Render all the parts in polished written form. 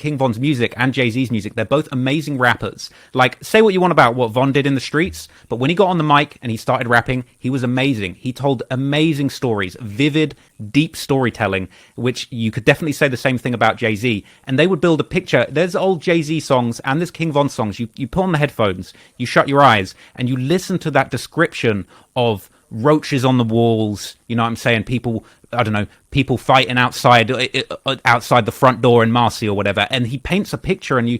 King Von's music and Jay-Z's music, they're both amazing rappers. Like, say what you want about what Von did in the streets, but when he got on the mic and he started rapping, he was amazing. He told amazing stories, vivid, deep storytelling, which you could definitely say the same thing about Jay-Z. And they would build a picture. There's old Jay-Z songs and there's King Von songs. You put on the headphones, you shut your eyes, and you listen to that description of roaches on the walls, you know what I'm saying? People, I don't know, people fighting outside the front door in Marcy or whatever. And he paints a picture and you,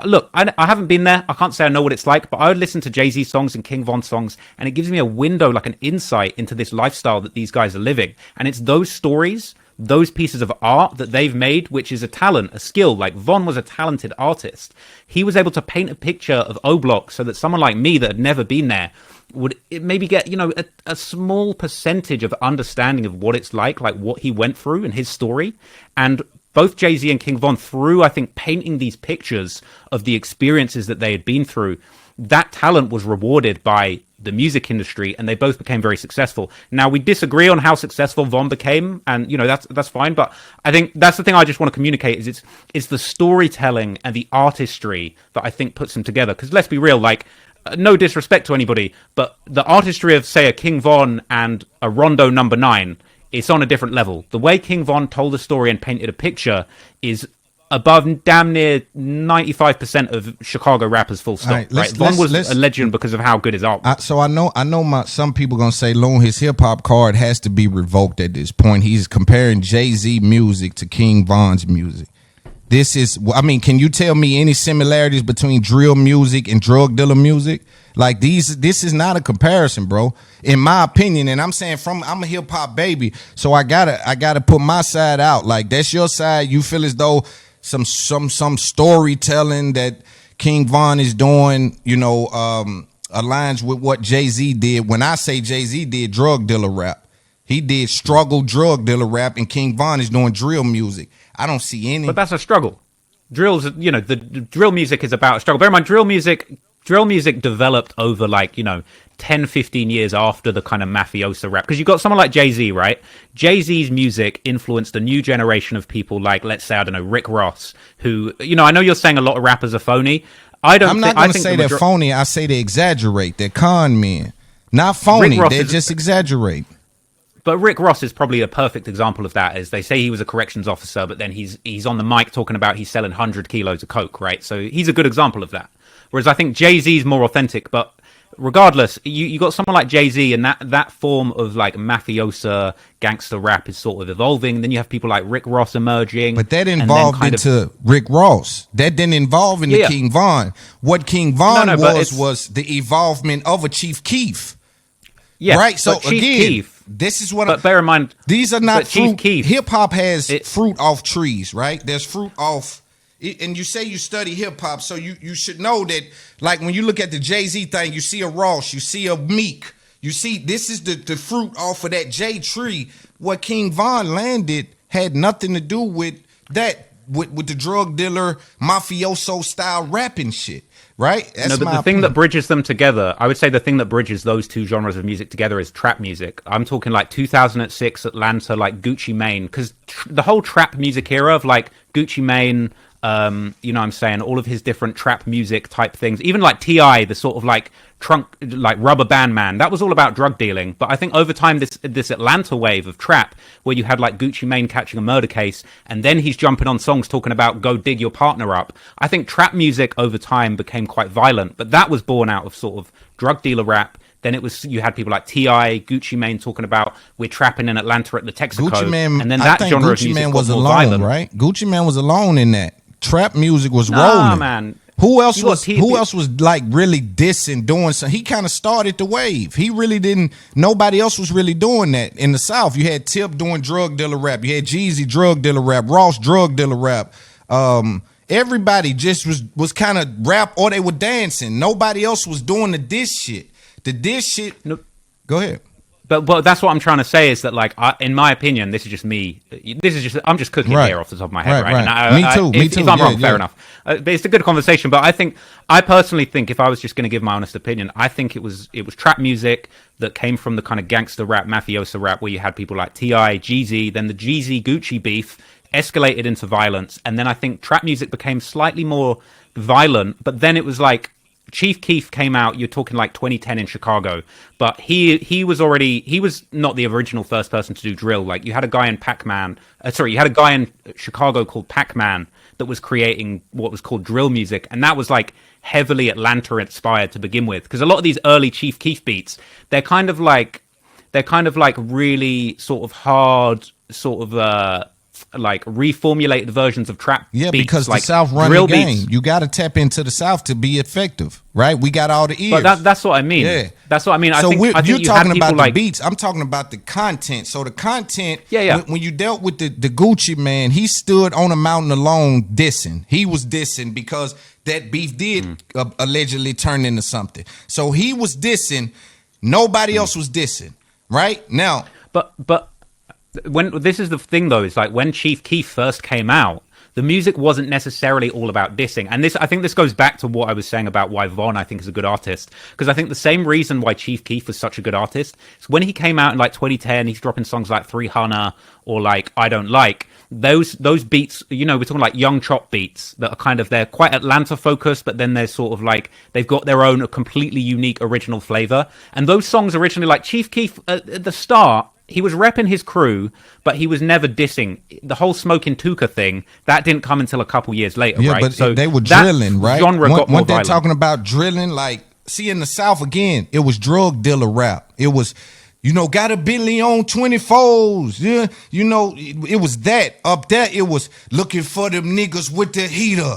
look, I haven't been there. I can't say I know what it's like, but I would listen to Jay-Z songs and King Von songs and it gives me a window, like an insight into this lifestyle that these guys are living. And it's those stories, those pieces of art that they've made, which is a talent, a skill. Like Von was a talented artist. He was able to paint a picture of O-Block so that someone like me that had never been there would maybe get, you know, a small percentage of understanding of what it's like what he went through and his story. And both Jay-Z and King Von, through, I think, painting these pictures of the experiences that they had been through, that talent was rewarded by the music industry, and they both became very successful. Now, we disagree on how successful Von became, and, you know, that's fine, but I think that's the thing I just want to communicate is it's the storytelling and the artistry that I think puts them together. Because let's be real, like, no disrespect to anybody, but the artistry of, say, a King Von and a Rondo number 9, it's on a different level. The way King Von told a story and painted a picture is above damn near 95% of Chicago rappers, full stop. Right, Von was a legend because of how good his art was. So I know some people gonna say, Loon, his hip hop card has to be revoked at this point. He's comparing Jay-Z music to King Von's music. This is, I mean, can you tell me any similarities between drill music and drug dealer music? Like this is not a comparison, bro. In my opinion, and I'm saying I'm a hip hop baby, so I gotta put my side out. Like that's your side. You feel as though some storytelling that King Von is doing, you know, aligns with what Jay-Z did. When I say Jay-Z did drug dealer rap, he did struggle drug dealer rap, and King Von is doing drill music. I don't see any. But that's a struggle. Drills, you know, the drill music is about a struggle. Bear in mind, drill music developed over, like, you know, 10, 15 years after the kind of mafioso rap. Because you've got someone like Jay-Z, right? Jay-Z's music influenced a new generation of people like, let's say, I don't know, Rick Ross, who, you know, I know you're saying a lot of rappers are phony. I'm not going to say they're phony. I say they exaggerate. They're con men. Not phony. They just exaggerate. But Rick Ross is probably a perfect example of that. As they say, he was a corrections officer, but then he's on the mic talking about he's selling 100 kilos of coke, right? So he's a good example of that. Whereas I think Jay-Z's more authentic. But regardless, you got someone like Jay-Z, and that form of like mafiosa gangster rap is sort of evolving. Then you have people like Rick Ross emerging. But that involved into Rick Ross. That didn't involve into King Von. What King Von was the evolvement of a Chief Keef. Yeah, right. So again, Keef, this is what. But bear in mind, these are not fruit. Hip hop has fruit off trees, right? There's fruit off. And you say you study hip hop, so you should know that. Like when you look at the Jay-Z thing, you see a Ross, you see a Meek, you see this is the fruit off of that J tree. What King Von landed had nothing to do with that, with the drug dealer mafioso style rapping shit. Right? That's the thing that bridges them together, I would say the thing that bridges those two genres of music together is trap music. I'm talking like 2006 Atlanta, like Gucci Mane, because the whole trap music era of like Gucci Mane, you know what I'm saying, all of his different trap music type things, even like T.I., the sort of like rubber band man, that was all about drug dealing. But I think over time this Atlanta wave of trap, where you had like Gucci Mane catching a murder case and then he's jumping on songs talking about go dig your partner up, I think trap music over time became quite violent. But that was born out of sort of drug dealer rap. Then you had people like T.I., Gucci Mane talking about we're trapping in Atlanta at the Texaco. Gucci Mane, and then that genre of music was alone, violent. Right? Gucci Mane was alone in that. Trap music was rolling. Man. Who else was like really dissing, doing something? He kind of started the wave. He really didn't. Nobody else was really doing that in the South. You had Tip doing drug dealer rap. You had Jeezy drug dealer rap. Ross drug dealer rap. Everybody just was kind of rap, or they were dancing. Nobody else was doing the diss shit. The diss shit. Nope. Go ahead. But that's what I'm trying to say is that, like, in my opinion, this is just me. I'm just cooking here off the top of my head, right? And me too. If I'm wrong, fair enough. But it's a good conversation. But I personally think, if I was just going to give my honest opinion, I think it was trap music that came from the kind of gangster rap, mafioso rap, where you had people like T.I., Jeezy, then the Jeezy Gucci beef escalated into violence, and then I think trap music became slightly more violent, but then it was like Chief Keef came out, you're talking like 2010 in Chicago, but he was not the original first person to do drill. Like you had a guy in you had a guy in Chicago called Pac-Man that was creating what was called drill music, and that was like heavily Atlanta inspired to begin with, because a lot of these early Chief Keef beats, they're kind of like really sort of hard, sort of like reformulated versions of trap beats, because like the South run the game. beats. You got to tap into the South to be effective, right? We got all the ears. But that's what I mean. Yeah. That's what I mean. So I think you're talking about the like beats. I'm talking about the content. So the content, Yeah. When you dealt with the Gucci man, he stood on a mountain alone dissing. He was dissing because that beef did allegedly turn into something. So he was dissing. Nobody else was dissing, right? Now. But when this is the thing though, is like when Chief Keef first came out, the music wasn't necessarily all about dissing. And I think this goes back to what I was saying about why Von, I think, is a good artist. Because I think the same reason why Chief Keef was such a good artist is when he came out in like 2010, he's dropping songs like 300 or like I Don't Like. Those beats, we're talking like young chop beats that are kind of, they're quite Atlanta focused, but then they're sort of like, they've got their own completely unique original flavor. And those songs originally, like Chief Keef at the start, he was repping his crew, but he was never dissing. The whole Smoking Tuka thing, that didn't come until a couple years later, right? But so they were drilling, right? Genre got more they're violent. talking about drilling, like, see, in the South, again, it was drug dealer rap. It was, got a Bentley on 24s. Yeah, it was that. Up there, it was looking for them niggas with the heater.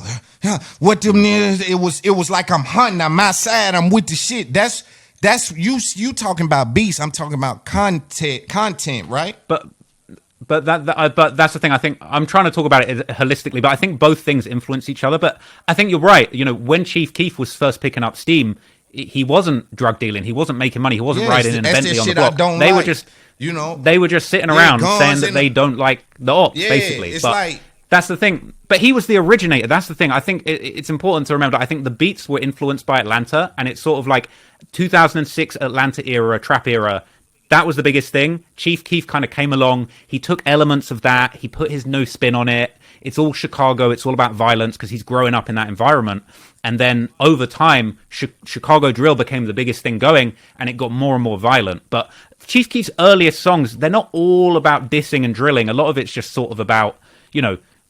What them niggas, it was like I'm hunting, I'm outside, I'm with the shit. That's you talking about beats. I'm talking about content, right? But that's the thing. I think I'm trying to talk about it holistically, but I think both things influence each other. But I think you're right. When Chief Keef was first picking up steam, he wasn't drug dealing. He wasn't making money. He wasn't riding in a Bentley on the block. They were just sitting around saying that they don't like the ops, basically. It's but like, that's the thing. But he was the originator. That's the thing. I think it's important to remember. I think the beats were influenced by Atlanta, and it's sort of like 2006 Atlanta era, trap era. That was the biggest thing. Chief Keef kind of came along. He took elements of that. He put his no spin on it. It's all Chicago. It's all about violence because he's growing up in that environment. And then over time, Chicago drill became the biggest thing going, and it got more and more violent. But Chief Keef's earliest songs, they're not all about dissing and drilling. A lot of it's just sort of about,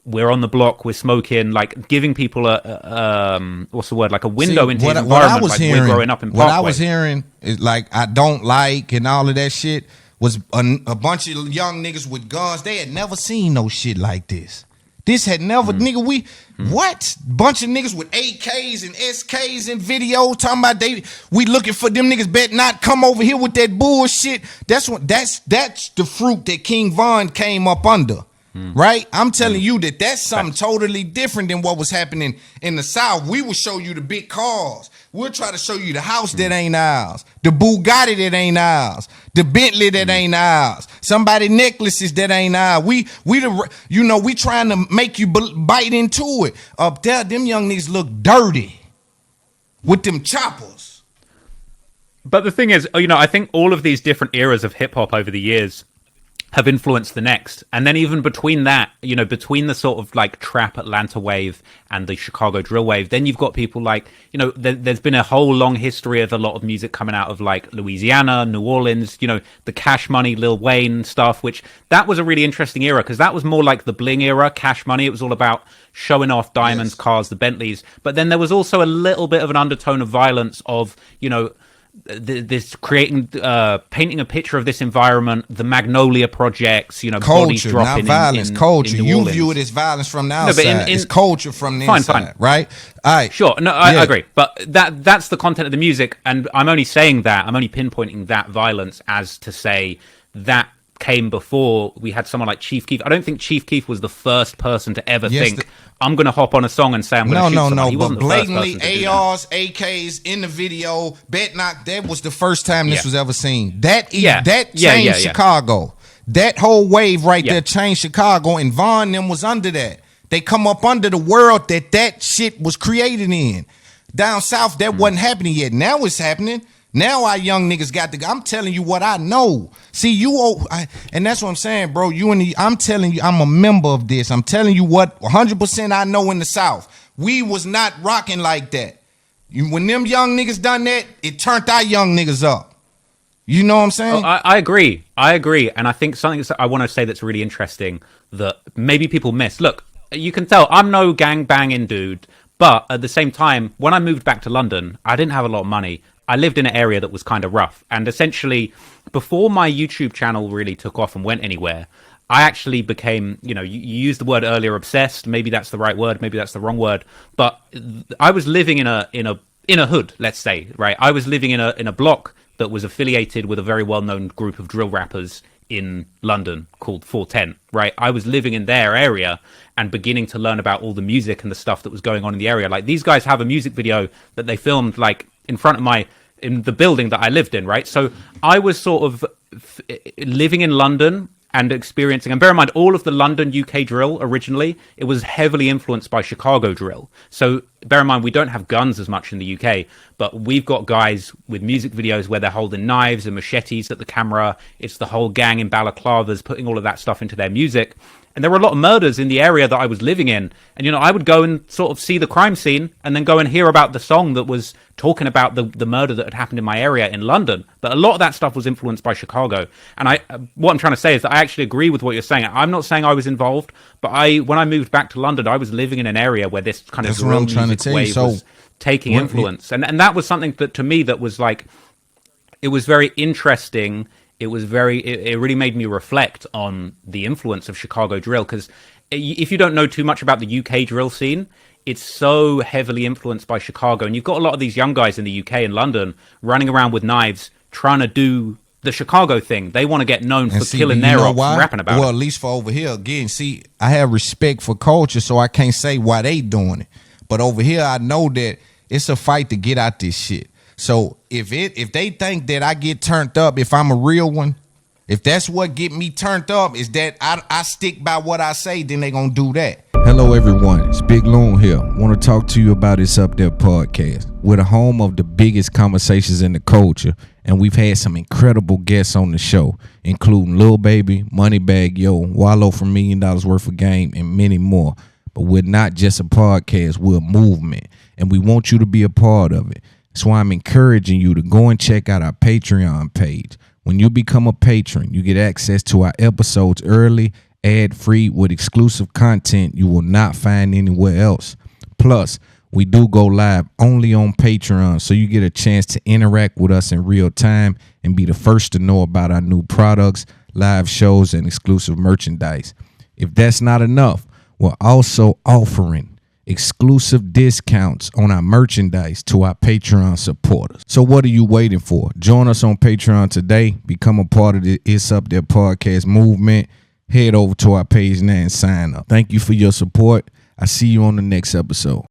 we're on the block, we're smoking, like giving people what's the word, like a window into his environment. We're growing up in Parkway. What I was hearing is like I don't like and all of that shit was a bunch of young niggas with guns. They had never seen no shit like this. This had never, nigga, what? Bunch of niggas with AKs and SKs and videos talking about we looking for them niggas, bet not come over here with that bullshit. That's the fruit that King Von came up under. Right? I'm telling you that's something totally different than what was happening in the South. We will show you the big cars. We'll try to show you the house that ain't ours, the Bugatti that ain't ours, the Bentley that ain't ours, somebody necklaces that ain't ours. We trying to make you bite into it. Up there, them young niggas look dirty with them choppers. But the thing is, I think all of these different eras of hip hop over the years have influenced the next. And then even between that, between the sort of like trap Atlanta wave and the Chicago drill wave, then you've got people like, there's been a whole long history of a lot of music coming out of like Louisiana, New Orleans, the Cash Money, Lil Wayne stuff, which that was a really interesting era because that was more like the bling era, Cash Money. It was all about showing off diamonds, cars, the Bentleys. But then there was also a little bit of an undertone of violence of, this painting a picture of this environment, the Magnolia projects, culture, bodies dropping, not violence. Culture. You view it as violence from the outside. It's culture from the inside, right? All right. Sure. No, I agree. But that's the content of the music, and I'm only saying that. I'm only pinpointing that violence as to say that came before we had someone like Chief Keef. I don't think Chief Keef was the first person to ever think, I'm going to hop on a song and say I'm going to shoot someone. He wasn't but blatantly ARs, AKs in the video, bet not, that was the first time this was ever seen. That changed Chicago. That whole wave there changed Chicago, and Von them was under that. They come up under the world that shit was created in. Down south, that wasn't happening yet. Now it's happening. Now our young niggas got to. I'm telling you what I know. See, and that's what I'm saying, bro. I'm telling you, I'm a member of this. I'm telling you what 100% I know in the South. We was not rocking like that. When them young niggas done that, it turned our young niggas up. You know what I'm saying? I agree. And I think something I want to say that's really interesting that maybe people miss. Look, you can tell I'm no gang banging dude, but at the same time, when I moved back to London, I didn't have a lot of money. I lived in an area that was kind of rough. And essentially, before my YouTube channel really took off and went anywhere, I actually became, you used the word earlier, obsessed. Maybe that's the right word. Maybe that's the wrong word. But I was living in a hood, let's say, right? I was living in a block that was affiliated with a very well-known group of drill rappers in London called 410, right? I was living in their area and beginning to learn about all the music and the stuff that was going on in the area. Like, these guys have a music video that they filmed, like, in the building that I lived in, right? So I was sort of living in London and experiencing, and bear in mind, all of the London UK drill originally, it was heavily influenced by Chicago drill. So bear in mind, we don't have guns as much in the UK, but we've got guys with music videos where they're holding knives and machetes at the camera. It's the whole gang in balaclavas putting all of that stuff into their music. And there were a lot of murders in the area that I was living in. And, I would go and sort of see the crime scene and then go and hear about the song that was talking about the murder that had happened in my area in London. But a lot of that stuff was influenced by Chicago. And what I'm trying to say is that I actually agree with what you're saying. I'm not saying I was involved, but when I moved back to London, I was living in an area where this kind of drill music wave was taking influence. And that was something that, to me, that was like, it was very interesting. It really made me reflect on the influence of Chicago drill, because if you don't know too much about the UK drill scene, it's so heavily influenced by Chicago. And you've got a lot of these young guys in the UK and London running around with knives, trying to do the Chicago thing. They want to get known for killing their ops and rapping about it. Well, at least for over here, again, see, I have respect for culture, so I can't say why they doing it. But over here, I know that it's a fight to get out this shit. So if they think that I get turned up, if I'm a real one, if that's what get me turned up, is that I stick by what I say, then they gonna do that. Hello everyone, it's Big Loon here. Want to talk to you about It's Up There podcast. We're the home of the biggest conversations in the culture, and we've had some incredible guests on the show, including Lil Baby, Moneybag Yo, Wallow from $1 Million Worth of Game, and many more. But we're not just a podcast, we're a movement, and we want you to be a part of it. So I'm encouraging you to go and check out our Patreon page. When you become a patron, you get access to our episodes early, ad-free, with exclusive content you will not find anywhere else. Plus, we do go live only on Patreon, so you get a chance to interact with us in real time and be the first to know about our new products, live shows, and exclusive merchandise. If that's not enough, we're also offering exclusive discounts on our merchandise to our Patreon supporters. So what are you waiting for? Join us on Patreon today. Become a part of the It's Up There podcast movement. Head over to our page now and sign up. Thank you for your support. I see you on the next episode.